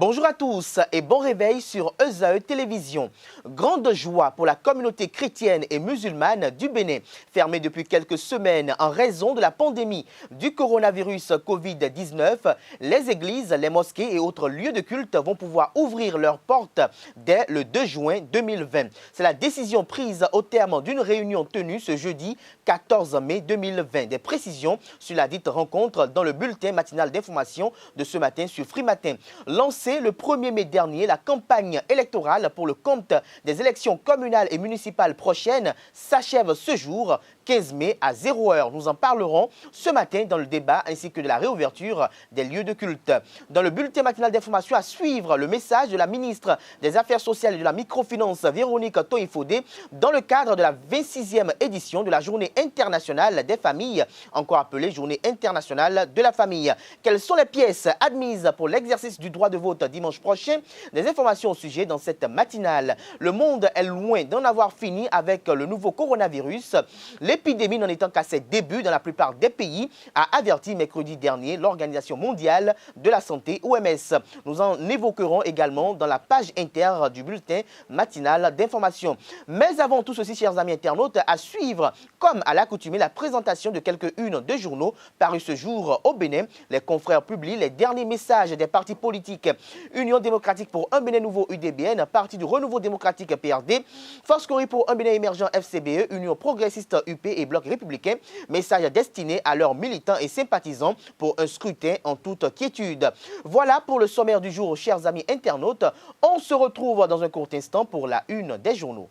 Bonjour à tous et bon réveil sur ESAE Télévision. Grande joie pour la communauté chrétienne et musulmane du Bénin. Fermée depuis quelques semaines en raison de la pandémie du coronavirus Covid-19, les églises, les mosquées et autres lieux de culte vont pouvoir ouvrir leurs portes dès le 2 juin 2020. C'est la décision prise au terme d'une réunion tenue ce jeudi 14 mai 2020. Des précisions sur la dite rencontre dans le bulletin matinal d'information de ce matin sur Free Matin. Lancé le 1er mai dernier, la campagne électorale pour le compte des élections communales et municipales prochaines s'achève ce jour, 15 mai à 0h. Nous en parlerons ce matin dans le débat ainsi que de la réouverture des lieux de culte. Dans le bulletin matinal d'information à suivre, le message de la ministre des Affaires sociales et de la microfinance, Véronique Toïfodé, dans le cadre de la 26e édition de la Journée internationale des familles, encore appelée Journée internationale de la famille. Quelles sont les pièces admises pour l'exercice du droit de vote dimanche prochain? Des informations au sujet dans cette matinale. Le monde est loin d'en avoir fini avec le nouveau coronavirus. L'épidémie n'en étant qu'à ses débuts dans la plupart des pays, a averti mercredi dernier l'Organisation mondiale de la santé, OMS. Nous en évoquerons également dans la page inter du bulletin matinal d'information. Mais avant tout ceci, chers amis internautes, à suivre, comme à l'accoutumée, la présentation de quelques-unes de journaux parus ce jour au Bénin. Les confrères publient les derniers messages des partis politiques. Union démocratique pour un Bénin nouveau, UDBN, Parti du renouveau démocratique, PRD, Force Cori pour un Bénin émergent, FCBE, Union progressiste, UP et Bloc républicain. Message destiné à leurs militants et sympathisants pour un scrutin en toute quiétude. Voilà pour le sommaire du jour, chers amis internautes. On se retrouve dans un court instant pour la une des journaux.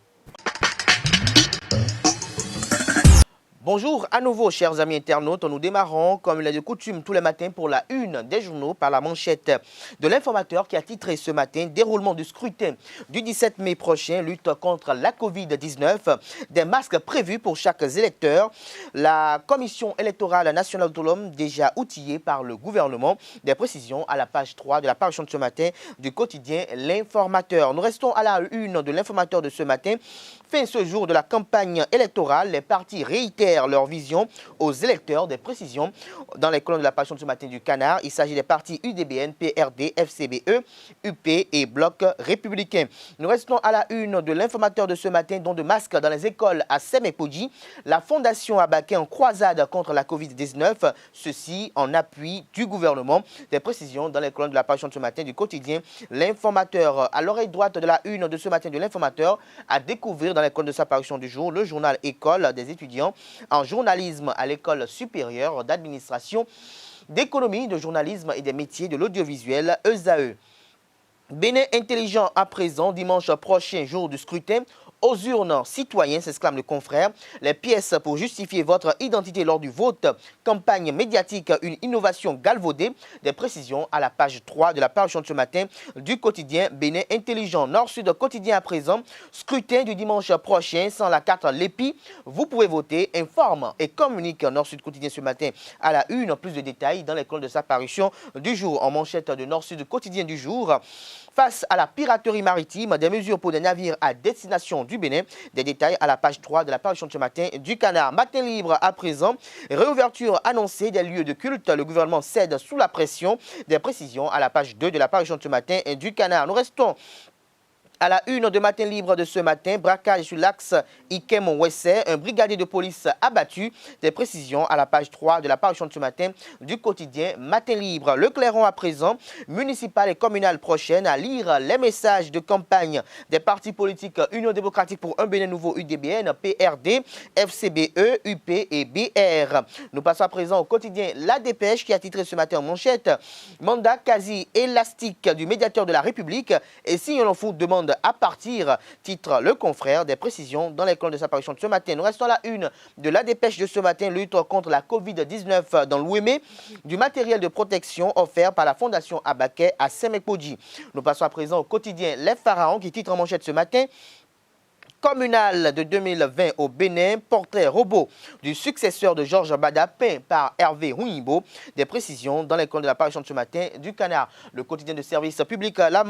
Bonjour à nouveau, chers amis internautes. Nous démarrons, comme il est de coutume, tous les matins pour la une des journaux par la manchette de l'informateur qui a titré ce matin « Déroulement du scrutin du 17 mai prochain, lutte contre la Covid-19, des masques prévus pour chaque électeur. La Commission électorale nationale autonome déjà outillée par le gouvernement. » Des précisions à la page 3 de la parution de ce matin du quotidien L'Informateur. Nous restons à la une de l'Informateur de ce matin. Fin ce jour de la campagne électorale, les partis réitèrent leur vision aux électeurs. Des précisions dans les colonnes de la parution de ce matin du Canard. Il s'agit des partis UDBN, PRD, FCBE, UP et Bloc républicain. Nous restons à la une de l'informateur de ce matin, dont de masques dans les écoles à Semepoji. La Fondation Abaké en croisade contre la Covid-19, ceci en appui du gouvernement. Des précisions dans les colonnes de la parution de ce matin du quotidien L'Informateur. À l'oreille droite de la une de ce matin de l'Informateur, à découvrir dans les colonnes de sa parution du jour, le journal École des étudiants en journalisme à l'École supérieure d'administration, d'économie, de journalisme et des métiers de l'audiovisuel, ESAE. Bénin intelligent à présent, dimanche prochain, jour du scrutin. Aux urnes, citoyens, s'exclame le confrère, les pièces pour justifier votre identité lors du vote, campagne médiatique, une innovation galvaudée. Des précisions à la page 3 de la parution de ce matin du quotidien Bénin Intelligent. Nord-Sud quotidien à présent, scrutin du dimanche prochain sans la carte Lépi. Vous pouvez voter, informe et communique Nord-Sud quotidien ce matin à la une. Plus de détails dans les colonnes de sa parution du jour. En manchette de Nord-Sud quotidien du jour. Face à la piraterie maritime, des mesures pour des navires à destination du Bénin. Des détails à la page 3 de la parution de ce matin du Canard. Matin libre à présent, réouverture annoncée des lieux de culte. Le gouvernement cède sous la pression. Des précisions à la page 2 de la parution de ce matin du Canard. Nous restons à la une de Matin Libre de ce matin, braquage sur l'axe Ikem-Ouessé, un brigadier de police abattu. Des précisions à la page 3 de la parution de ce matin du quotidien Matin Libre. Le Clairon à présent, municipal et communal prochaine, à lire les messages de campagne des partis politiques Union démocratique pour un Bénin nouveau, UDBN, PRD, FCBE, UP et BR. Nous passons à présent au quotidien La Dépêche qui a titré ce matin en manchette « Mandat quasi élastique du médiateur de la République et si l'on fout demande à partir, titre le confrère. Des précisions dans les colonnes de sa parution de ce matin. Nous restons à la une de La Dépêche de ce matin, lutte contre la Covid-19 dans l'Ouémé, du matériel de protection offert par la Fondation Abaké à Semepoji. Nous passons à présent au quotidien Les Pharaons qui titre en manchette ce matin communale de 2020 au Bénin, portrait robot du successeur de Georges Bada, peint par Hervé Rouimbo. Des précisions dans les colonnes de la parution de ce matin du Canard. Le quotidien de service public, la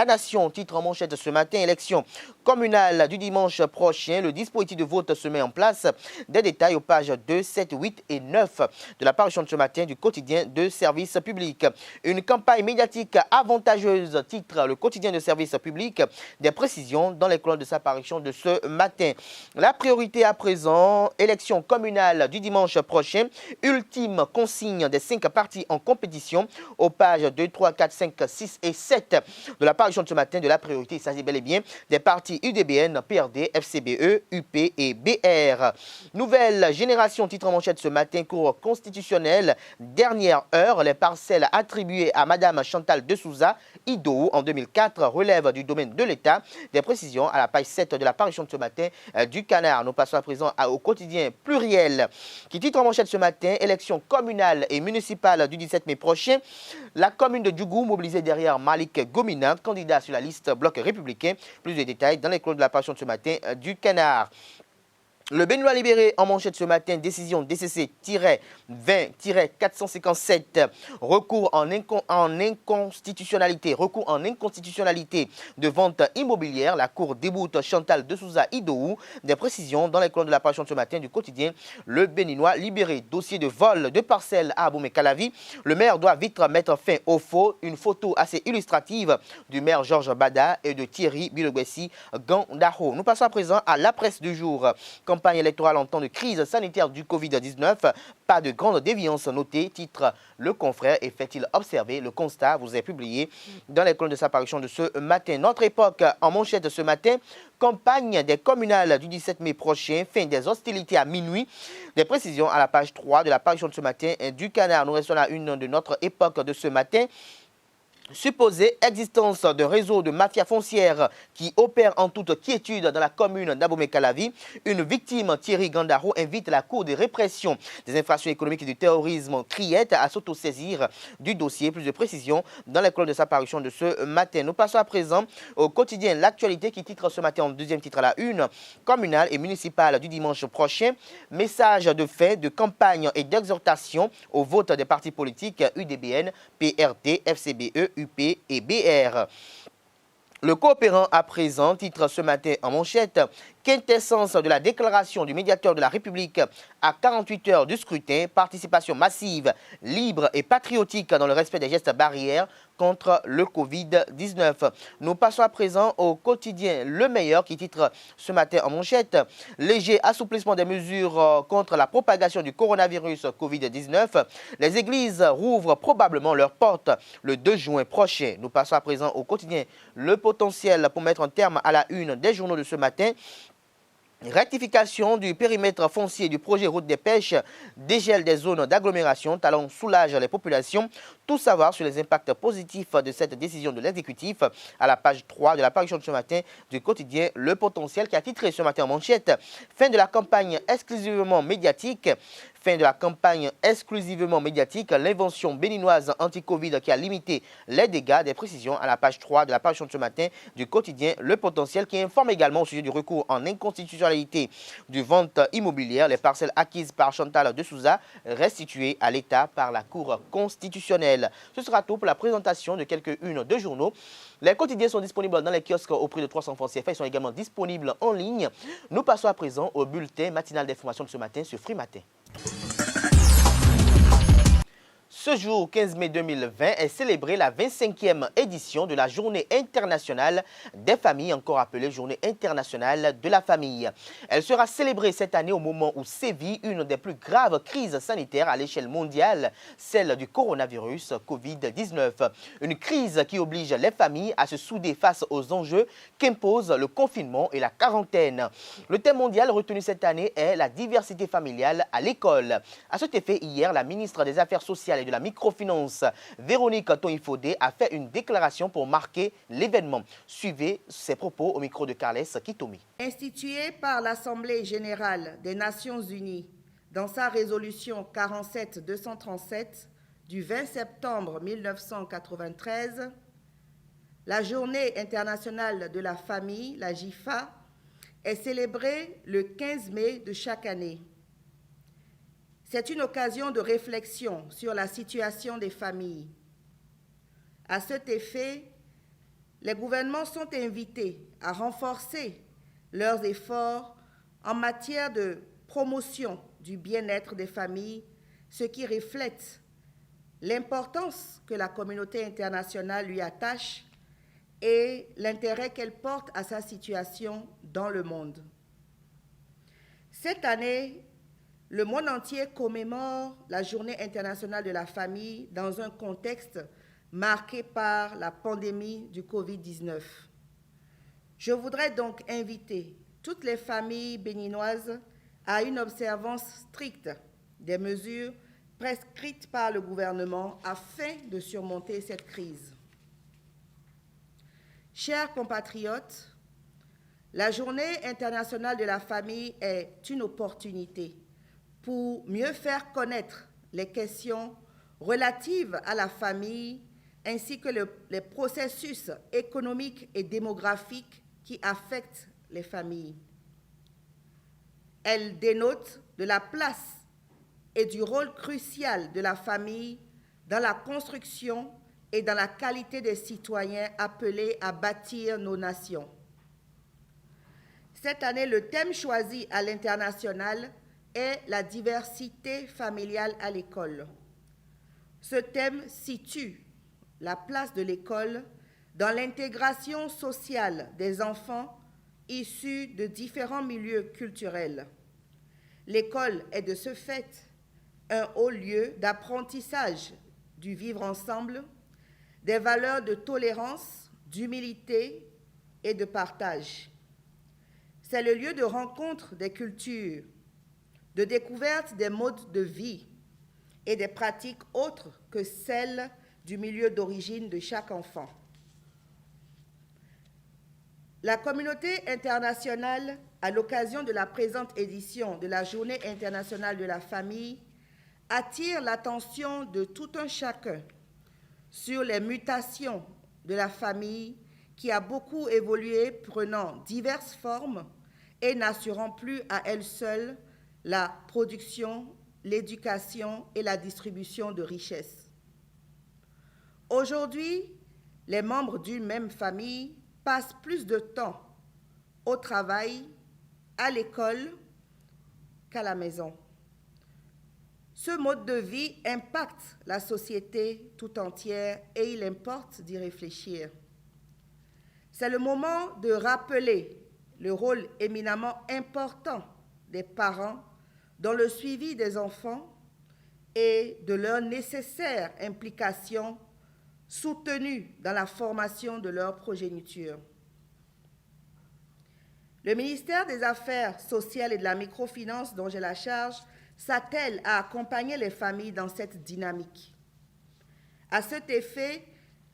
Nation, titre en manchette ce matin, élection communale du dimanche prochain. Le dispositif de vote se met en place. Des détails aux pages 2, 7, 8 et 9 de la parution de ce matin du quotidien de service public. Une campagne médiatique avantageuse, titre le quotidien de service public. Des précisions dans les colonnes de sa parution de ce matin. La priorité à présent, élection communale du dimanche prochain. Ultime consigne des 5 partis en compétition aux pages 2, 3, 4, 5, 6 et 7 de la parution de ce matin de la priorité. Il s'agit bel et bien des partis UDBN, PRD, FCBE, UP et BR. Nouvelle génération, titre en manchette ce matin, cours constitutionnel. Dernière heure, les parcelles attribuées à Madame Chantal de Souza, Ido, en 2004, relèvent du domaine de l'État. Des précisions à la page 7 de la parution de ce matin du Canard. Nous passons à présent au quotidien Pluriel, qui titre en manchette ce matin, élection communale et municipale du 17 mai prochain. La commune de Djougou mobilisée derrière Malik Gomina, candidat sur la liste bloc républicain. Plus de détails dans les colonnes de la parution de ce matin du Canard. Le Béninois libéré en manchette ce matin, décision DCC-20-457, recours en inconstitutionnalité de vente immobilière. La Cour déboute Chantal de Souza Idoou. Des précisions dans les colonnes de la parution de ce matin du quotidien Le Béninois libéré. Dossier de vol de parcelles à Aboumé-Calavi. Le maire doit vite mettre fin au faux. Une photo assez illustrative du maire Georges Bada et de Thierry Bilogwessi Gandaro. Nous passons à présent à la presse du jour. Campagne électorale en temps de crise sanitaire du Covid-19. Pas de grande déviance notée, titre Le Confrère. Et fait-il observer le constat, vous avez publié dans les colonnes de sa parution de ce matin. Notre époque en manchette ce matin, campagne des communales du 17 mai prochain, fin des hostilités à minuit. Des précisions à la page 3 de la parution de ce matin du Canard. Nous restons à une de notre époque de ce matin. Supposée existence de réseaux de mafia foncière qui opèrent en toute quiétude dans la commune d'Abomey-Calavi, une victime, Thierry Gandaro, invite la Cour de répression des infractions économiques et du terrorisme, Criette, à s'autosaisir du dossier. Plus de précisions dans les colonnes de sa parution de ce matin. Nous passons à présent au quotidien L'actualité qui titre ce matin en deuxième titre à la une, communale et municipale du dimanche prochain. Message de fin de campagne et d'exhortation au vote des partis politiques UDBN, PRT, FCBE, UP et BR. Le coopérant à présent, titre ce matin en manchette, quintessence de la déclaration du médiateur de la République à 48 heures du scrutin, participation massive, libre et patriotique dans le respect des gestes barrières contre le Covid-19. Nous passons à présent au quotidien Le Meilleur qui titre ce matin en manchette, léger assouplissement des mesures contre la propagation du coronavirus Covid-19. Les églises rouvrent probablement leurs portes le 2 juin prochain. Nous passons à présent au quotidien Le Potentiel pour mettre un terme à la une des journaux de ce matin. Rectification du périmètre foncier du projet Route des Pêches, dégel des zones d'agglomération, Talon soulage les populations. Tout savoir sur les impacts positifs de cette décision de l'exécutif à la page 3 de la parution de ce matin du quotidien Le Potentiel qui a titré ce matin en manchette « Fin de la campagne exclusivement médiatique ». Fin de la campagne exclusivement médiatique, l'invention béninoise anti-Covid qui a limité les dégâts. Des précisions à la page 3 de la parution de ce matin du quotidien Le Potentiel qui informe également au sujet du recours en inconstitutionnalité du vente immobilière. Les parcelles acquises par Chantal de Souza restituées à l'État par la Cour constitutionnelle. Ce sera tout pour la présentation de quelques-unes de journaux. Les quotidiens sont disponibles dans les kiosques au prix de 300 francs CFA. Ils sont également disponibles en ligne. Nous passons à présent au bulletin matinal d'information de ce matin sur Free Matin. Ce jour, 15 mai 2020, est célébrée la 25e édition de la Journée internationale des familles, encore appelée Journée internationale de la famille. Elle sera célébrée cette année au moment où sévit une des plus graves crises sanitaires à l'échelle mondiale, celle du coronavirus Covid-19. Une crise qui oblige les familles à se souder face aux enjeux qu'imposent le confinement et la quarantaine. Le thème mondial retenu cette année est la diversité familiale à l'école. À cet effet, hier, la ministre des Affaires sociales et de la microfinance, Véronique Toïfodé, a fait une déclaration pour marquer l'événement. Suivez ses propos au micro de Carles Kitomi. Instituée par l'Assemblée générale des Nations unies dans sa résolution 47-237 du 20 septembre 1993, la Journée internationale de la famille, la JIFA, est célébré le 15 mai de chaque année. C'est une occasion de réflexion sur la situation des familles. À cet effet, les gouvernements sont invités à renforcer leurs efforts en matière de promotion du bien-être des familles, ce qui reflète l'importance que la communauté internationale lui attache et l'intérêt qu'elle porte à sa situation dans le monde. Cette année, le monde entier commémore la Journée internationale de la famille dans un contexte marqué par la pandémie du Covid-19. Je voudrais donc inviter toutes les familles béninoises à une observance stricte des mesures prescrites par le gouvernement afin de surmonter cette crise. Chers compatriotes, la Journée internationale de la famille est une opportunité pour mieux faire connaître les questions relatives à la famille ainsi que les processus économiques et démographiques qui affectent les familles. Elle dénote de la place et du rôle crucial de la famille dans la construction et dans la qualité des citoyens appelés à bâtir nos nations. Cette année, le thème choisi à l'international est la diversité familiale à l'école. Ce thème situe la place de l'école dans l'intégration sociale des enfants issus de différents milieux culturels. L'école est de ce fait un haut lieu d'apprentissage du vivre ensemble, des valeurs de tolérance, d'humilité et de partage. C'est le lieu de rencontre des cultures, de découverte des modes de vie et des pratiques autres que celles du milieu d'origine de chaque enfant. La communauté internationale, à l'occasion de la présente édition de la Journée internationale de la famille, attire l'attention de tout un chacun sur les mutations de la famille qui a beaucoup évolué, prenant diverses formes et n'assurant plus à elle seule la production, l'éducation et la distribution de richesses. Aujourd'hui, les membres d'une même famille passent plus de temps au travail, à l'école qu'à la maison. Ce mode de vie impacte la société tout entière et il importe d'y réfléchir. C'est le moment de rappeler le rôle éminemment important des parents dans le suivi des enfants et de leur nécessaire implication soutenue dans la formation de leur progéniture. Le ministère des Affaires sociales et de la microfinance, dont j'ai la charge, s'attelle à accompagner les familles dans cette dynamique. À cet effet,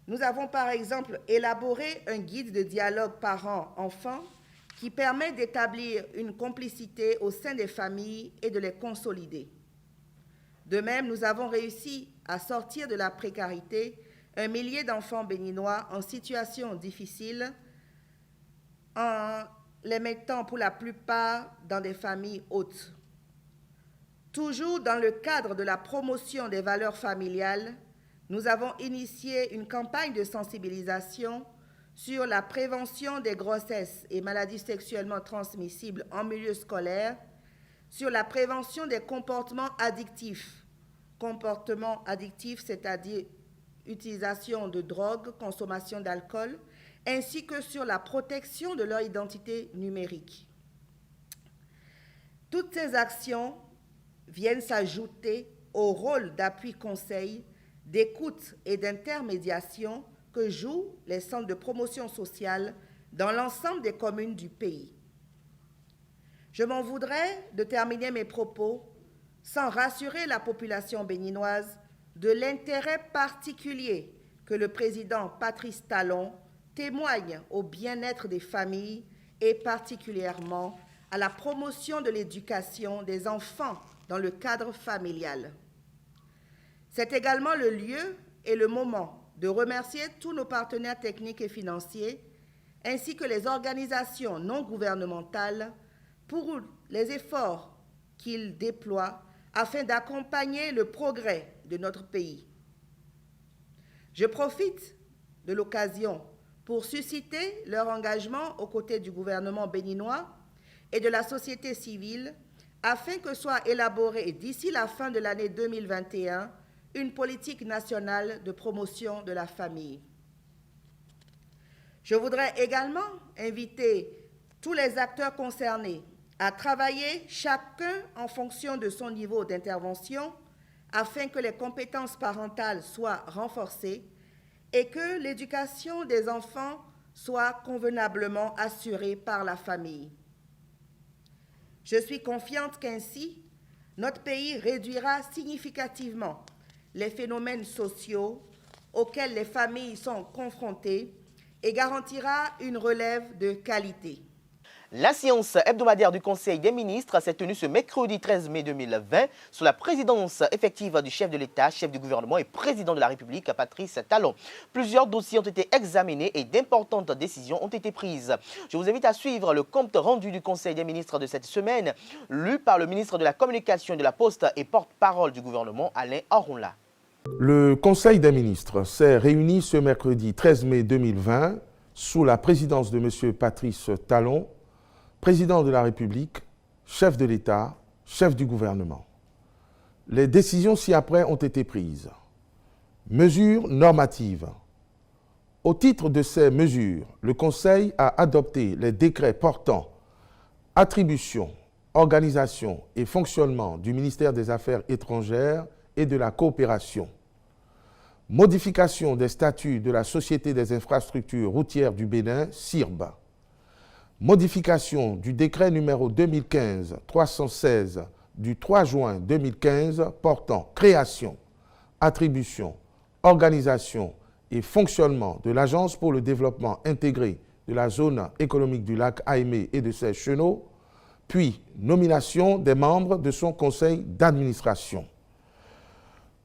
nous avons par exemple élaboré un guide de dialogue parents-enfants qui permet d'établir une complicité au sein des familles et de les consolider. De même, nous avons réussi à sortir de la précarité 1 millier d'enfants béninois en situation difficile en les mettant pour la plupart dans des familles hautes. Toujours dans le cadre de la promotion des valeurs familiales, nous avons initié une campagne de sensibilisation sur la prévention des grossesses et maladies sexuellement transmissibles en milieu scolaire, sur la prévention des comportements addictifs, c'est-à-dire utilisation de drogue, consommation d'alcool, ainsi que sur la protection de leur identité numérique. Toutes ces actions viennent s'ajouter au rôle d'appui-conseil, d'écoute et d'intermédiation que jouent les centres de promotion sociale dans l'ensemble des communes du pays. Je m'en voudrais de terminer mes propos sans rassurer la population béninoise de l'intérêt particulier que le président Patrice Talon témoigne au bien-être des familles et particulièrement à la promotion de l'éducation des enfants dans le cadre familial. C'est également le lieu et le moment de remercier tous nos partenaires techniques et financiers, ainsi que les organisations non gouvernementales pour les efforts qu'ils déploient afin d'accompagner le progrès de notre pays. Je profite de l'occasion pour susciter leur engagement aux côtés du gouvernement béninois et de la société civile afin que soit élaborée d'ici la fin de l'année 2021 une politique nationale de promotion de la famille. Je voudrais également inviter tous les acteurs concernés à travailler chacun en fonction de son niveau d'intervention afin que les compétences parentales soient renforcées et que l'éducation des enfants soit convenablement assurée par la famille. Je suis confiante qu'ainsi, notre pays réduira significativement les phénomènes sociaux auxquels les familles sont confrontées et garantira une relève de qualité. La séance hebdomadaire du Conseil des ministres s'est tenue ce mercredi 13 mai 2020 sous la présidence effective du chef de l'État, chef du gouvernement et président de la République, Patrice Talon. Plusieurs dossiers ont été examinés et d'importantes décisions ont été prises. Je vous invite à suivre le compte rendu du Conseil des ministres de cette semaine, lu par le ministre de la Communication et de la Poste et porte-parole du gouvernement, Alain Orunla. Le Conseil des ministres s'est réuni ce mercredi 13 mai 2020 sous la présidence de M. Patrice Talon, président de la République, chef de l'État, chef du gouvernement. Les décisions ci-après ont été prises. Mesures normatives. Au titre de ces mesures, le Conseil a adopté les décrets portant attribution, organisation et fonctionnement du ministère des Affaires étrangères et de la coopération, modification des statuts de la Société des infrastructures routières du Bénin, SIRB, modification du décret numéro 2015-316 du 3 juin 2015 portant création, attribution, organisation et fonctionnement de l'Agence pour le développement intégré de la zone économique du lac Aimé et de ses chenaux, puis nomination des membres de son conseil d'administration,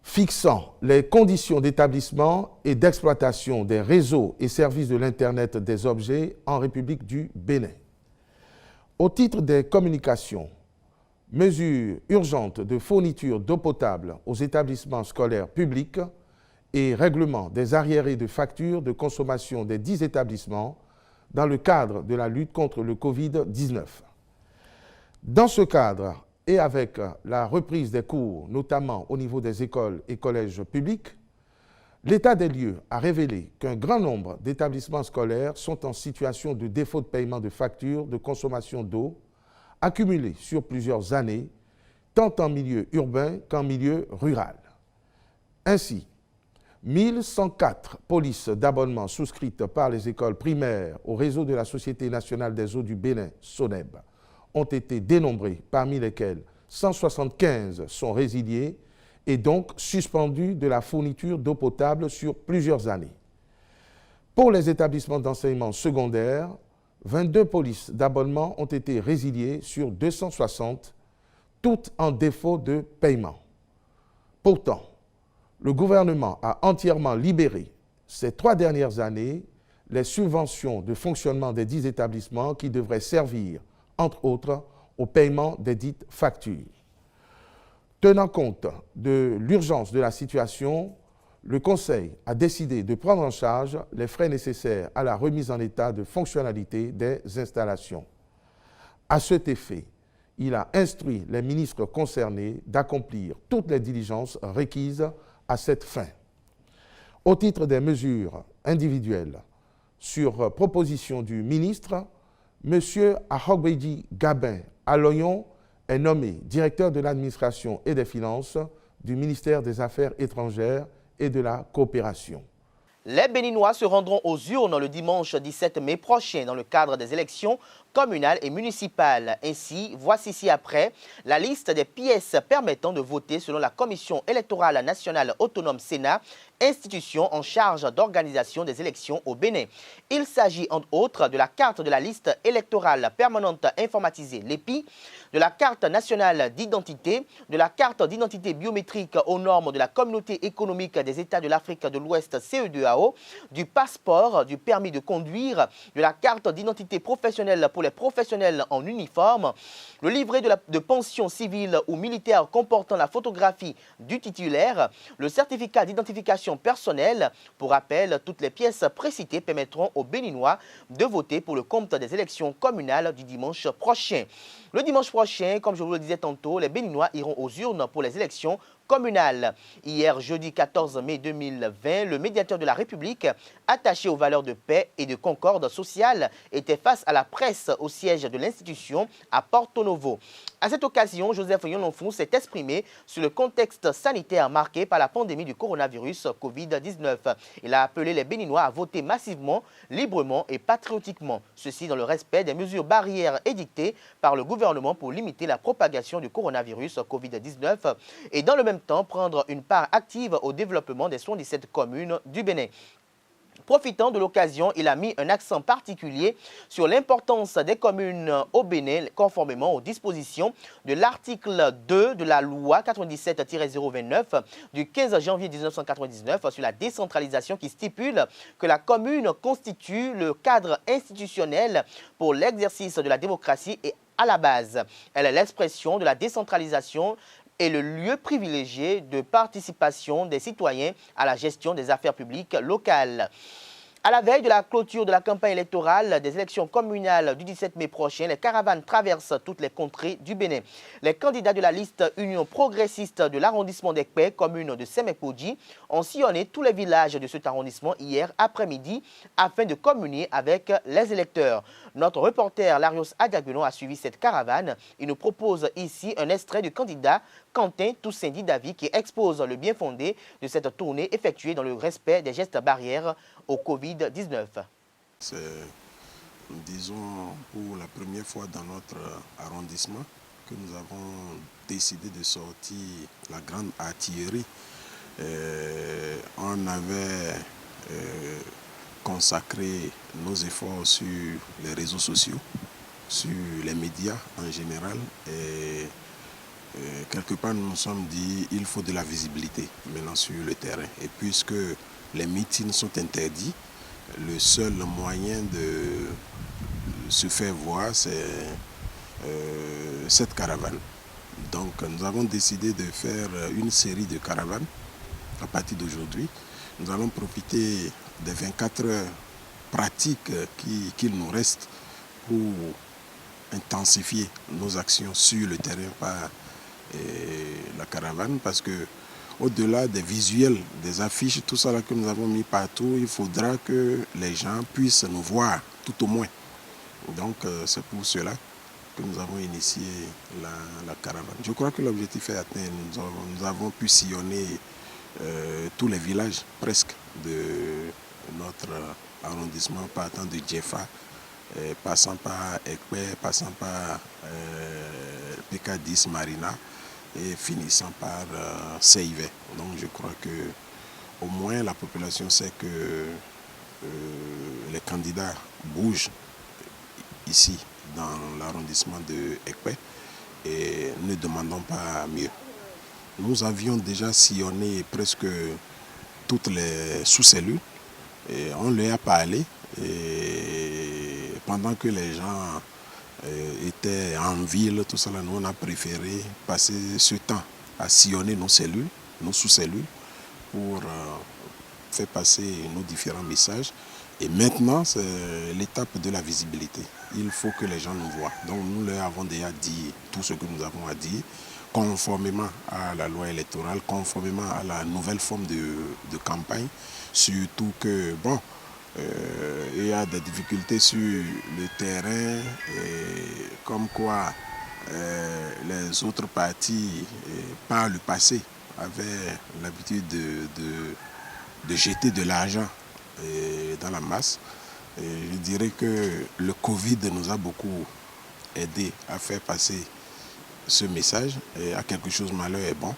fixant les conditions d'établissement et d'exploitation des réseaux et services de l'Internet des objets en République du Bénin. Au titre des communications, mesures urgentes de fourniture d'eau potable aux établissements scolaires publics et règlement des arriérés de factures de consommation des 10 établissements dans le cadre de la lutte contre le Covid-19. Dans ce cadre, et avec la reprise des cours, notamment au niveau des écoles et collèges publics, l'état des lieux a révélé qu'un grand nombre d'établissements scolaires sont en situation de défaut de paiement de factures de consommation d'eau accumulées sur plusieurs années, tant en milieu urbain qu'en milieu rural. Ainsi, 1104 polices d'abonnement souscrites par les écoles primaires au réseau de la Société nationale des eaux du Bénin, SONEB, ont été dénombrés, parmi lesquels 175 sont résiliés et donc suspendus de la fourniture d'eau potable sur plusieurs années. Pour les établissements d'enseignement secondaire, 22 polices d'abonnement ont été résiliées sur 260, toutes en défaut de paiement. Pourtant, le gouvernement a entièrement libéré ces 3 dernières années les subventions de fonctionnement des 10 établissements qui devraient servir entre autres, au paiement des dites factures. Tenant compte de l'urgence de la situation, le Conseil a décidé de prendre en charge les frais nécessaires à la remise en état de fonctionnalité des installations. À cet effet, il a instruit les ministres concernés d'accomplir toutes les diligences requises à cette fin. Au titre des mesures individuelles, sur proposition du ministre, M. Ahogbeji Gabin Aloyon est nommé directeur de l'administration et des finances du ministère des Affaires étrangères et de la coopération. Les Béninois se rendront aux urnes le dimanche 17 mai prochain dans le cadre des élections communales et municipales. Ainsi, voici ci-après la liste des pièces permettant de voter selon la Commission électorale nationale autonome Sénat, institution en charge d'organisation des élections au Bénin. Il s'agit entre autres de la carte de la liste électorale permanente informatisée, l'EPI, de la carte nationale d'identité, de la carte d'identité biométrique aux normes de la Communauté économique des États de l'Afrique de l'Ouest CEDEAO, du passeport, du permis de conduire, de la carte d'identité professionnelle pour les professionnels en uniforme, le livret de pension civile ou militaire comportant la photographie du titulaire, le certificat d'identification personnelle. Pour rappel, toutes les pièces précitées permettront aux Béninois de voter pour le compte des élections communales du dimanche prochain. Le dimanche prochain, comme je vous le disais tantôt, les Béninois iront aux urnes pour les élections communales. Hier, jeudi 14 mai 2020, le médiateur de la République, attaché aux valeurs de paix et de concorde sociale, était face à la presse au siège de l'institution à Porto Novo. À cette occasion, Joseph Yon-Lonfou s'est exprimé sur le contexte sanitaire marqué par la pandémie du coronavirus Covid-19. Il a appelé les Béninois à voter massivement, librement et patriotiquement. Ceci dans le respect des mesures barrières édictées par le gouvernement pour limiter la propagation du coronavirus Covid-19 et dans le même temps prendre une part active au développement des 77 communes du Bénin. Profitant de l'occasion, il a mis un accent particulier sur l'importance des communes au Bénin conformément aux dispositions de l'article 2 de la loi 97-029 du 15 janvier 1999 sur la décentralisation qui stipule que la commune constitue le cadre institutionnel pour l'exercice de la démocratie et à la base. Elle est l'expression de la décentralisation et le lieu privilégié de participation des citoyens à la gestion des affaires publiques locales. À la veille de la clôture de la campagne électorale des élections communales du 17 mai prochain, les caravanes traversent toutes les contrées du Bénin. Les candidats de la liste Union progressiste de l'arrondissement d'Ekpé, commune de Semekoji, ont sillonné tous les villages de cet arrondissement hier après-midi afin de communier avec les électeurs. Notre reporter Larios Adiagunon a suivi cette caravane. Il nous propose ici un extrait du candidat Quentin Toussendi David qui expose le bien fondé de cette tournée effectuée dans le respect des gestes barrières au Covid-19. C'est, disons, pour la première fois dans notre arrondissement que nous avons décidé de sortir la grande artillerie. On avait consacré nos efforts sur les réseaux sociaux, sur les médias en général et quelque part nous nous sommes dit il faut de la visibilité maintenant sur le terrain et puisque les meetings sont interdits, le seul moyen de se faire voir c'est cette caravane. Donc nous avons décidé de faire une série de caravanes à partir d'aujourd'hui. Nous allons profiter des 24 heures pratiques qu'il nous reste pour intensifier nos actions sur le terrain par la caravane parce que au-delà des visuels, des affiches, tout ça là que nous avons mis partout, il faudra que les gens puissent nous voir tout au moins. Donc c'est pour cela que nous avons initié la caravane. Je crois que l'objectif est atteint. Nous avons pu sillonner tous les villages presque de notre arrondissement, partant de Djefa, passant par Ekpé, passant par PK10 Marina et finissant par Seivé. Donc je crois que au moins la population sait que les candidats bougent ici dans l'arrondissement de Ekpé et ne demandons pas mieux. Nous avions déjà sillonné presque toutes les sous-cellules et on leur a parlé et pendant que les gens étaient en ville, tout ça là, nous on a préféré passer ce temps à sillonner nos cellules, nos sous-cellules pour faire passer nos différents messages. Et maintenant, c'est l'étape de la visibilité. Il faut que les gens nous voient. Donc nous leur avons déjà dit tout ce que nous avons à dire, conformément à la loi électorale, conformément à la nouvelle forme de campagne, surtout que, bon, il y a des difficultés sur le terrain, et comme quoi les autres partis, par le passé, avaient l'habitude de jeter de l'argent dans la masse. Et je dirais que le Covid nous a beaucoup aidé à faire passer ce message et à quelque chose de malheur est bon.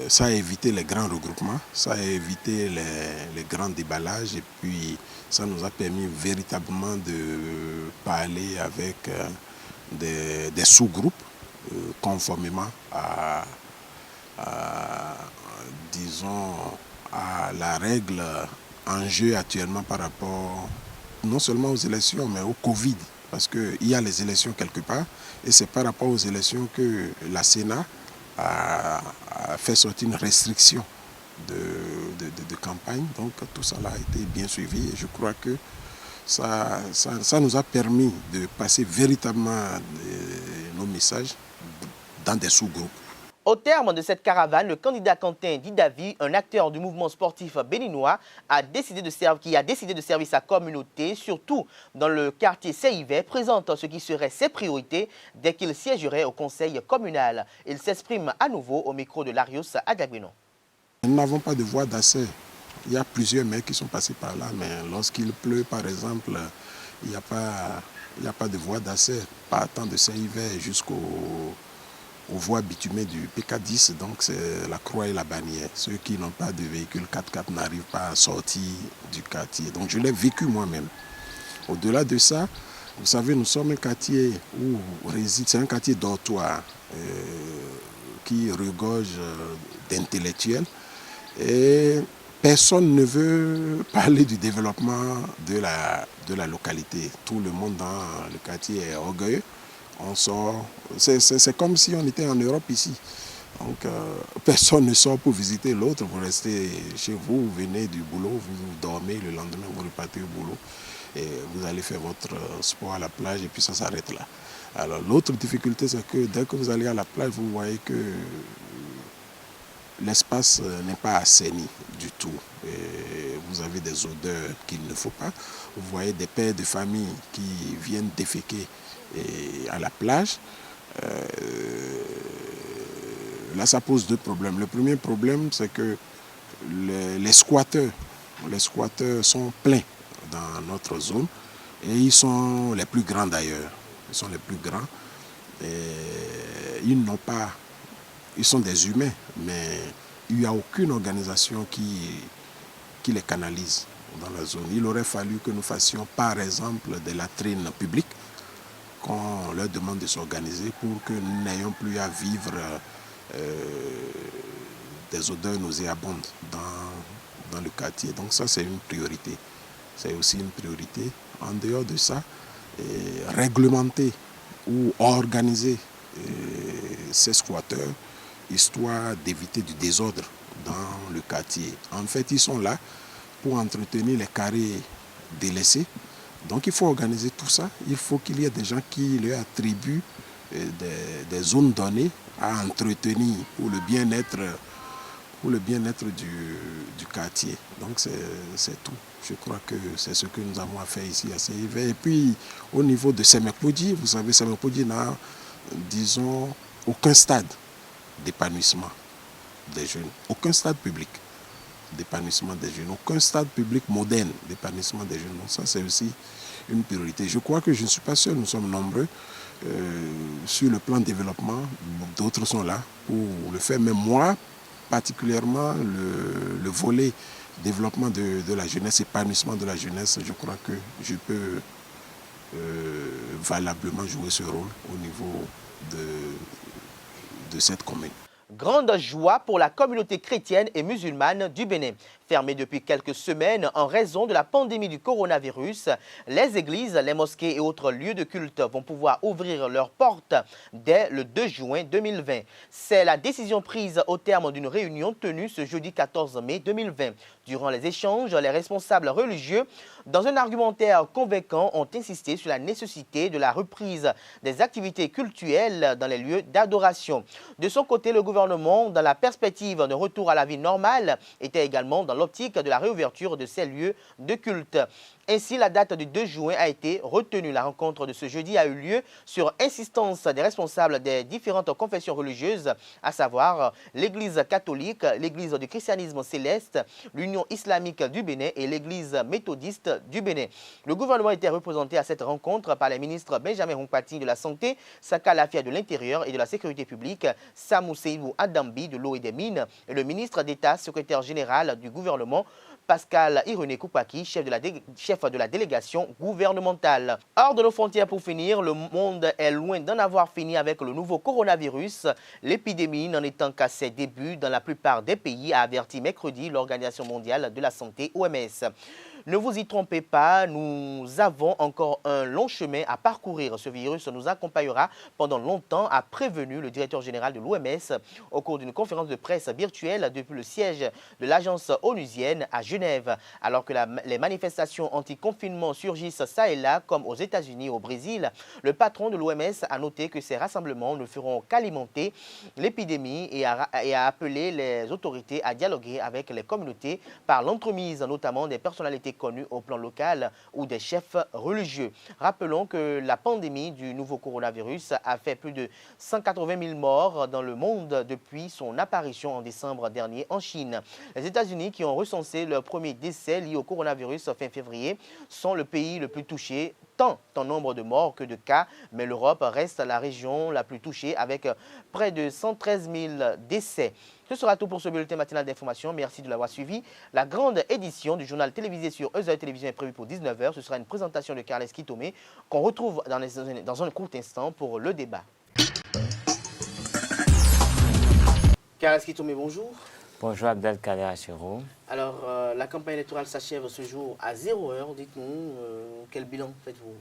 Ça a évité les grands regroupements, ça a évité les grands déballages et puis ça nous a permis véritablement de parler avec des sous-groupes conformément disons, à la règle en jeu actuellement par rapport non seulement aux élections mais au Covid. Parce qu'il y a les élections quelque part et c'est par rapport aux élections que la Sénat a fait sortir une restriction de campagne. Donc tout ça a été bien suivi et je crois que ça nous a permis de passer véritablement nos messages dans des sous-groupes. Au terme de cette caravane, le candidat Quentin Didavi, un acteur du mouvement sportif béninois, qui a décidé de servir sa communauté, surtout dans le quartier Seyivé, présente ce qui serait ses priorités dès qu'il siégerait au conseil communal. Il s'exprime à nouveau au micro de Larios Adagbenon. Nous n'avons pas de voie d'accès. Il y a plusieurs maires qui sont passés par là, mais lorsqu'il pleut, par exemple, il n'y a pas de voie d'accès, partant de Seyivé jusqu'aux voies bitumées du PK10, donc c'est la Croix et la Bannière. Ceux qui n'ont pas de véhicule 4x4 n'arrivent pas à sortir du quartier. Donc je l'ai vécu moi-même. Au-delà de ça, vous savez, nous sommes un quartier où réside, c'est un quartier dortoir qui regorge d'intellectuels et personne ne veut parler du développement de la localité. Tout le monde dans le quartier est orgueilleux. On sort, c'est comme si on était en Europe ici. Donc personne ne sort pour visiter l'autre, vous restez chez vous, vous venez du boulot, vous dormez, le lendemain vous repartez au boulot et vous allez faire votre sport à la plage et puis ça s'arrête là. Alors l'autre difficulté c'est que dès que vous allez à la plage, vous voyez que l'espace n'est pas assaini du tout. Et vous avez des odeurs qu'il ne faut pas. Vous voyez des pères de famille qui viennent déféquer à la plage. Là, ça pose deux problèmes. Le premier problème, c'est que les squatteurs sont pleins dans notre zone et ils sont les plus grands d'ailleurs. Ils sont les plus grands. Et ils sont des humains, mais il n'y a aucune organisation qui les canalise dans la zone. Il aurait fallu que nous fassions par exemple des latrines publiques, qu'on leur demande de s'organiser pour que nous n'ayons plus à vivre des odeurs nauséabondes dans le quartier. Donc ça, c'est une priorité. C'est aussi une priorité. En dehors de ça, réglementer ou organiser ces squatteurs, histoire d'éviter du désordre dans le quartier. En fait, ils sont là pour entretenir les carrés délaissés. Donc il faut organiser tout ça. Il faut qu'il y ait des gens qui leur attribuent des zones données à entretenir pour le bien-être du quartier. Donc c'est tout. Je crois que c'est ce que nous avons à faire ici à Seyivé. Et puis au niveau de Semekpodji, vous savez, Semekpodji n'a, disons, aucun stade d'épanouissement des jeunes, aucun stade public d'épanouissement des jeunes, aucun stade public moderne d'épanouissement des jeunes. Donc ça, c'est aussi une priorité. Je crois que je ne suis pas seul, nous sommes nombreux sur le plan de développement. D'autres sont là pour le faire, mais moi, particulièrement, le volet développement de la jeunesse, épanouissement de la jeunesse, je crois que je peux valablement jouer ce rôle au niveau de cette commune. Grande joie pour la communauté chrétienne et musulmane du Bénin. Fermée depuis quelques semaines en raison de la pandémie du coronavirus, les églises, les mosquées et autres lieux de culte vont pouvoir ouvrir leurs portes dès le 2 juin 2020. C'est la décision prise au terme d'une réunion tenue ce jeudi 14 mai 2020. Durant les échanges, les responsables religieux, dans un argumentaire convaincant, ont insisté sur la nécessité de la reprise des activités cultuelles dans les lieux d'adoration. De son côté, le gouvernement gouvernement, dans la perspective d'un retour à la vie normale, était également dans l'optique de la réouverture de ces lieux de culte. Ainsi, la date du 2 juin a été retenue. La rencontre de ce jeudi a eu lieu sur insistance des responsables des différentes confessions religieuses, à savoir l'Église catholique, l'Église du christianisme céleste, l'Union islamique du Bénin et l'Église méthodiste du Bénin. Le gouvernement était représenté à cette rencontre par les ministres Benjamin Hunkpati de la Santé, Saka Lafia de l'Intérieur et de la Sécurité publique, Samou Seydou Adambi de l'Eau et des Mines et le ministre d'État, secrétaire général du gouvernement, Pascal Irené Koupaki, chef de la délégation gouvernementale. Hors de nos frontières pour finir, le monde est loin d'en avoir fini avec le nouveau coronavirus. L'épidémie n'en étant qu'à ses débuts dans la plupart des pays, a averti mercredi l'Organisation mondiale de la santé, OMS. Ne vous y trompez pas, nous avons encore un long chemin à parcourir. Ce virus nous accompagnera pendant longtemps, a prévenu le directeur général de l'OMS au cours d'une conférence de presse virtuelle depuis le siège de l'agence onusienne à Genève. Alors que les manifestations anti-confinement surgissent ça et là, comme aux États-Unis et au Brésil, le patron de l'OMS a noté que ces rassemblements ne feront qu'alimenter l'épidémie et a appelé les autorités à dialoguer avec les communautés par l'entremise notamment des personnalités connus au plan local ou des chefs religieux. Rappelons que la pandémie du nouveau coronavirus a fait plus de 180 000 morts dans le monde depuis son apparition en décembre dernier en Chine. Les États-Unis, qui ont recensé leur premier décès lié au coronavirus fin février, sont le pays le plus touché tant en nombre de morts que de cas, mais l'Europe reste la région la plus touchée avec près de 113 000 décès. Ce sera tout pour ce bulletin matinal d'information. Merci de l'avoir suivi. La grande édition du journal télévisé sur Eusel Télévision est prévue pour 19 h. Ce sera une présentation de Carles Kitome qu'on retrouve dans un court instant pour le débat. Carles Kitome, bonjour. Bonjour Abdelkader Achiro. Alors, la campagne électorale s'achève ce jour à 0 h. Dites-nous, quel bilan faites-vous?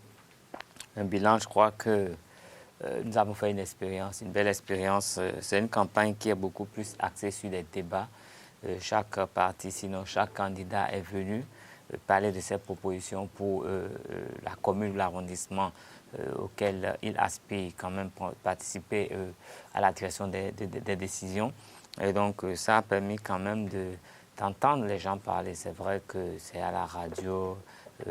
Un bilan, je crois que nous avons fait une belle expérience. C'est une campagne qui est beaucoup plus axée sur des débats. Chaque parti, sinon chaque candidat est venu parler de ses propositions pour la commune ou l'arrondissement auquel il aspire quand même pour participer à la direction des décisions. Et donc, ça a permis quand même d'entendre les gens parler. C'est vrai que c'est à la radio,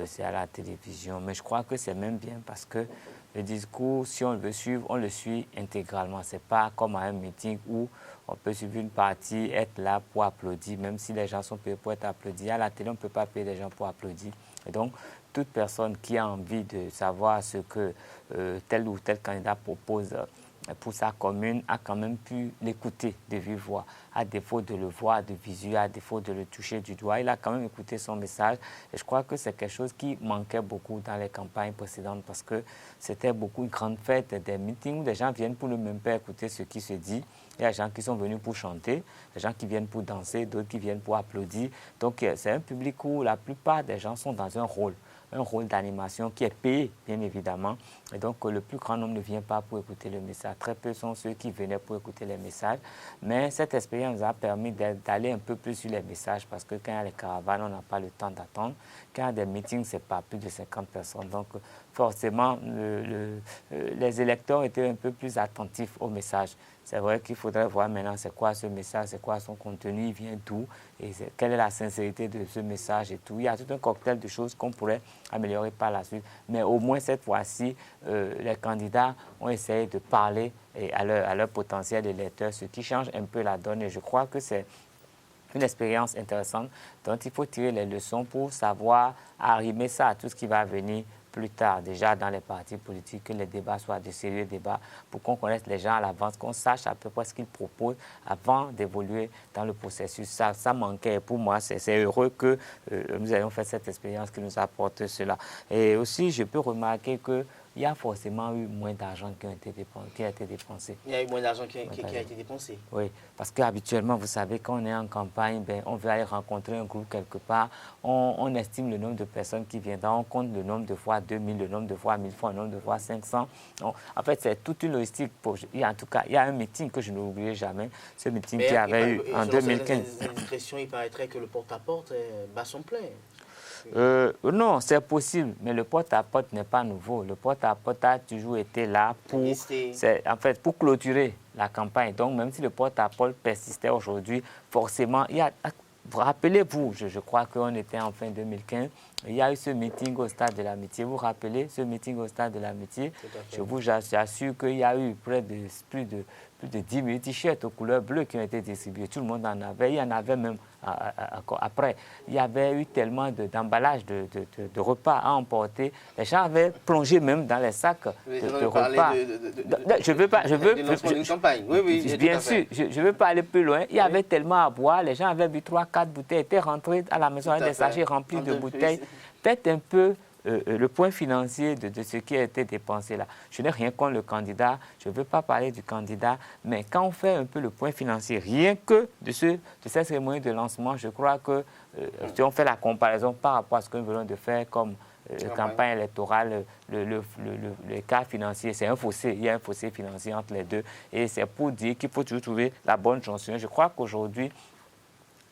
c'est à la télévision, mais je crois que c'est même bien parce que le discours, si on le veut suivre, on le suit intégralement. Ce n'est pas comme à un meeting où on peut suivre une partie, être là pour applaudir, même si les gens sont payés pour être applaudis. À la télé, on ne peut pas payer les gens pour applaudir. Et donc, toute personne qui a envie de savoir ce que tel ou tel candidat propose pour sa commune a quand même pu l'écouter de vive voix, à défaut de le voir de visu, à défaut de le toucher du doigt. Il a quand même écouté son message et je crois que c'est quelque chose qui manquait beaucoup dans les campagnes précédentes parce que c'était beaucoup une grande fête, des meetings où des gens viennent pour ne même pas écouter ce qui se dit. Il y a des gens qui sont venus pour chanter, des gens qui viennent pour danser, d'autres qui viennent pour applaudir. Donc c'est un public où la plupart des gens sont dans un rôle d'animation qui est payé, bien évidemment. Et donc, le plus grand nombre ne vient pas pour écouter le message. Très peu sont ceux qui venaient pour écouter les messages. Mais cette expérience nous a permis d'aller un peu plus sur les messages parce que quand il y a les caravanes, on n'a pas le temps d'attendre. Quand il y a des meetings, ce n'est pas plus de 50 personnes. Donc, forcément, les électeurs étaient un peu plus attentifs au message. C'est vrai qu'il faudrait voir maintenant c'est quoi ce message, c'est quoi son contenu, il vient d'où, et quelle est la sincérité de ce message et tout. Il y a tout un cocktail de choses qu'on pourrait améliorer par la suite. Mais au moins cette fois-ci, les candidats ont essayé de parler à leur potentiel électeur, ce qui change un peu la donne. Et je crois que c'est une expérience intéressante dont il faut tirer les leçons pour savoir arrimer ça à tout ce qui va venir plus tard, déjà dans les partis politiques, que les débats soient de sérieux débats pour qu'on connaisse les gens à l'avance, qu'on sache à peu près ce qu'ils proposent avant d'évoluer dans le processus. Ça manquait. Pour moi, c'est heureux que nous ayons fait cette expérience qui nous apporte cela. Et aussi, je peux remarquer que il y a forcément eu moins d'argent qui a été dépensé. Il y a eu moins d'argent qui a été dépensé. Oui, parce qu'habituellement, vous savez, quand on est en campagne, on veut aller rencontrer un groupe quelque part, on estime le nombre de personnes qui viendront, on compte le nombre de fois 2000, le nombre de fois 1000 fois, le nombre de fois 500. Donc, en fait, c'est toute une logistique. En tout cas, il y a un meeting que je n'oublierai jamais, ce meeting qu'il y avait eu en 2015. Il paraîtrait que le porte-à-porte bat son plein. Non, c'est possible, mais le porte-à-porte n'est pas nouveau. Le porte-à-porte a toujours été là pour clôturer la campagne. Donc, même si le porte-à-porte persistait aujourd'hui, forcément, il y a... Rappelez-vous, je crois qu'on était en fin 2015, il y a eu ce meeting au Stade de l'Amitié. Vous vous rappelez ce meeting au Stade de l'Amitié? Je vous assure qu'il y a eu plus de 10 000 t-shirts aux couleurs bleues qui ont été distribués. Tout le monde en avait. Il y en avait même après. Il y avait eu tellement d'emballages de repas à emporter. Les gens avaient plongé même dans les sacs de repas. Je veux pas... une campagne. Oui, bien sûr. Je ne veux pas aller plus loin. Il y avait tellement à boire. Les gens avaient bu 3-4 bouteilles, étaient rentrés à la maison avec des sachets remplis de bouteilles. Faites un peu le point financier de ce qui a été dépensé là. Je n'ai rien contre le candidat, je ne veux pas parler du candidat, mais quand on fait un peu le point financier, rien que de cette cérémonie de lancement, je crois que si on fait la comparaison par rapport à ce que nous venons de faire comme campagne électorale, le cas financier, c'est un fossé. Il y a un fossé financier entre les deux. Et c'est pour dire qu'il faut toujours trouver la bonne jonction. Je crois qu'aujourd'hui,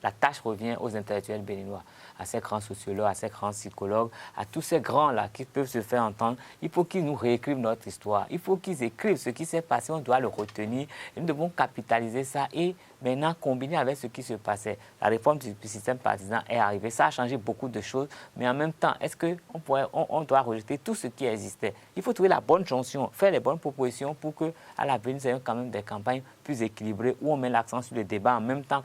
la tâche revient aux intellectuels béninois, à ces grands sociologues, à ces grands psychologues, à tous ces grands-là qui peuvent se faire entendre. Il faut qu'ils nous réécrivent notre histoire. Il faut qu'ils écrivent ce qui s'est passé. On doit le retenir. Et nous devons capitaliser ça et maintenant combiner avec ce qui se passait. La réforme du système partisan est arrivée. Ça a changé beaucoup de choses. Mais en même temps, est-ce qu'on doit rejeter tout ce qui existait? Il faut trouver la bonne jonction, faire les bonnes propositions pour qu'à l'avenir, nous ayons quand même des campagnes plus équilibrées où on met l'accent sur le débat en même temps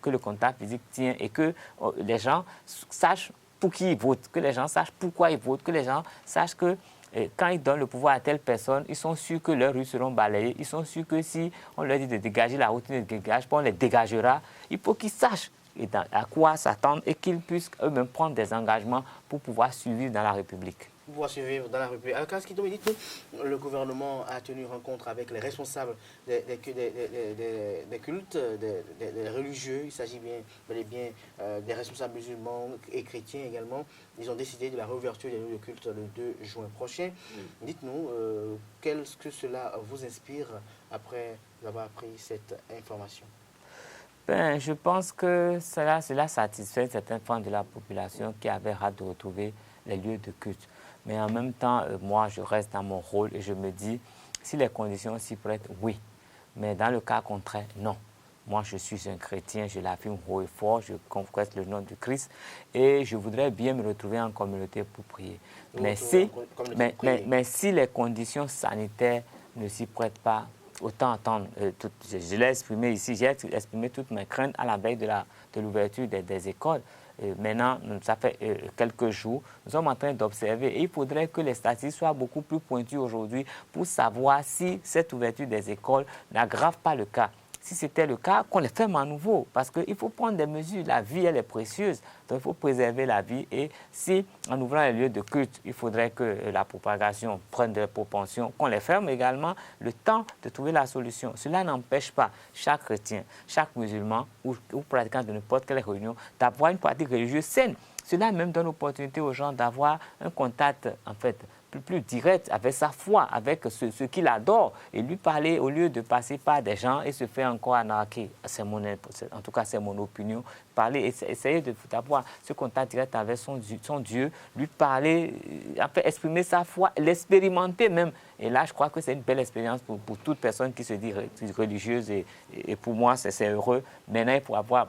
que le contact physique tient et que les gens sachent pour qui ils votent, que les gens sachent pourquoi ils votent, que les gens sachent que quand ils donnent le pouvoir à telle personne, ils sont sûrs que leurs rues seront balayées, ils sont sûrs que si on leur dit de dégager la route, ils ne dégagent pas, on les dégagera. Il faut qu'ils sachent à quoi s'attendre et qu'ils puissent eux-mêmes prendre des engagements pour pouvoir survivre dans la République. Pouvoir survivre dans la République. Alors, quand le gouvernement a tenu rencontre avec les responsables des cultes, des religieux. Il s'agit bel et bien des responsables musulmans et chrétiens également. Ils ont décidé de la réouverture des lieux de culte le 2 juin prochain. Dites-nous, qu'est-ce que cela vous inspire après avoir appris cette information? Je pense que cela satisfait certains pans de la population qui avaient hâte de retrouver les lieux de culte. Mais en même temps, moi, je reste dans mon rôle et je me dis, si les conditions s'y prêtent, oui. Mais dans le cas contraire, non. Moi, je suis un chrétien, je l'affirme haut et fort, je confesse le nom du Christ et je voudrais bien me retrouver en communauté pour prier. Mais si les conditions sanitaires ne s'y prêtent pas, autant attendre. Je l'ai exprimé ici, j'ai exprimé toutes mes craintes à la veille de l'ouverture des écoles. Maintenant, ça fait quelques jours, nous sommes en train d'observer et il faudrait que les statistiques soient beaucoup plus pointues aujourd'hui pour savoir si cette ouverture des écoles n'aggrave pas le cas. Si c'était le cas, qu'on les ferme à nouveau, parce qu'il faut prendre des mesures. La vie, elle est précieuse, donc il faut préserver la vie. Et si, en ouvrant les lieux de culte, il faudrait que la propagation prenne des proportions, qu'on les ferme également, le temps de trouver la solution. Cela n'empêche pas chaque chrétien, chaque musulman ou pratiquant de n'importe quelle religion d'avoir une pratique religieuse saine. Cela même donne l'opportunité aux gens d'avoir un contact, en fait, plus direct avec sa foi, avec ce qu'il adore, et lui parler au lieu de passer par des gens et se faire encore anarquer. En tout cas, c'est mon opinion. Parler, essayer d'avoir ce contact direct avec son Dieu, lui parler, exprimer sa foi, l'expérimenter même. Et là, je crois que c'est une belle expérience pour toute personne qui se dit religieuse. Et pour moi, c'est heureux. Maintenant, il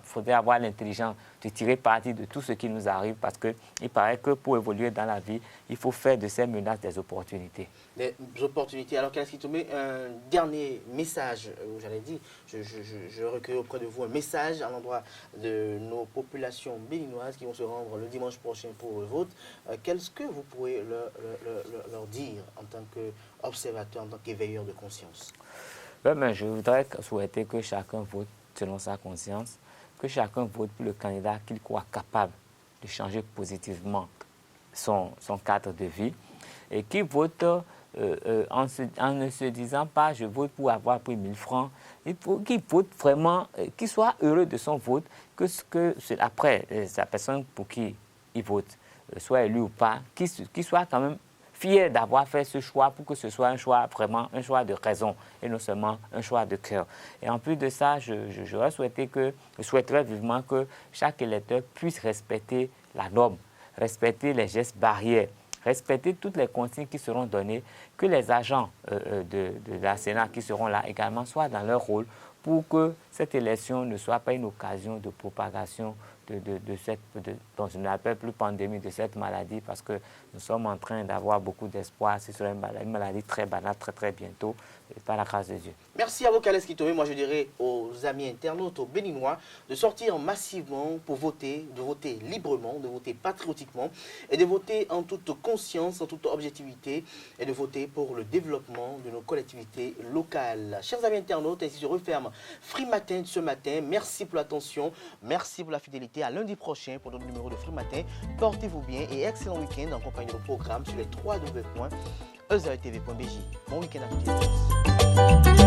faudrait avoir l'intelligence de tirer parti de tout ce qui nous arrive parce qu'il paraît que pour évoluer dans la vie, il faut faire de ces menaces des opportunités. Des opportunités. Alors, Kalaskitoumé, un dernier message, j'allais dire, je recueille auprès de vous un message à l'endroit de nos populations béninoises qui vont se rendre le dimanche prochain pour le vote. Qu'est-ce que vous pourrez leur dire en tant qu'observateur, en tant qu'éveilleur de conscience? Je voudrais souhaiter que chacun vote selon sa conscience, que chacun vote pour le candidat qu'il croit capable de changer positivement son cadre de vie et qu'il vote en ne se disant pas je vote pour avoir pris 1000 francs. Il faut qu'il vote vraiment, qu'il soit heureux de son vote, que après sa personne pour qui il vote, soit élu ou pas, qu'il soit quand même fier d'avoir fait ce choix pour que ce soit un choix vraiment, un choix de raison et non seulement un choix de cœur. Et en plus de ça, je souhaiterais vivement que chaque électeur puisse respecter la norme, respecter les gestes barrières, respecter toutes les consignes qui seront données, que les agents de la Sénat qui seront là également soient dans leur rôle pour que cette élection ne soit pas une occasion de propagation dont je n'appelle plus pandémie, de cette maladie, parce que nous sommes en train d'avoir beaucoup d'espoir. Ce sera une maladie très banale, très très bientôt, par la grâce de Dieu. Merci à vous, Kales Kitome. Moi, je dirais aux amis internautes, aux Béninois, de sortir massivement pour voter, de voter librement, de voter patriotiquement et de voter en toute conscience, en toute objectivité et de voter pour le développement de nos collectivités locales. Chers amis internautes, ainsi se referme Free Matin de ce matin. Merci pour l'attention, merci pour la fidélité. À lundi prochain pour notre numéro de Free Matin. Portez-vous bien et excellent week-end en compagnie de nos programmes sur les www.ezaetv.bj. Bon week-end à tous.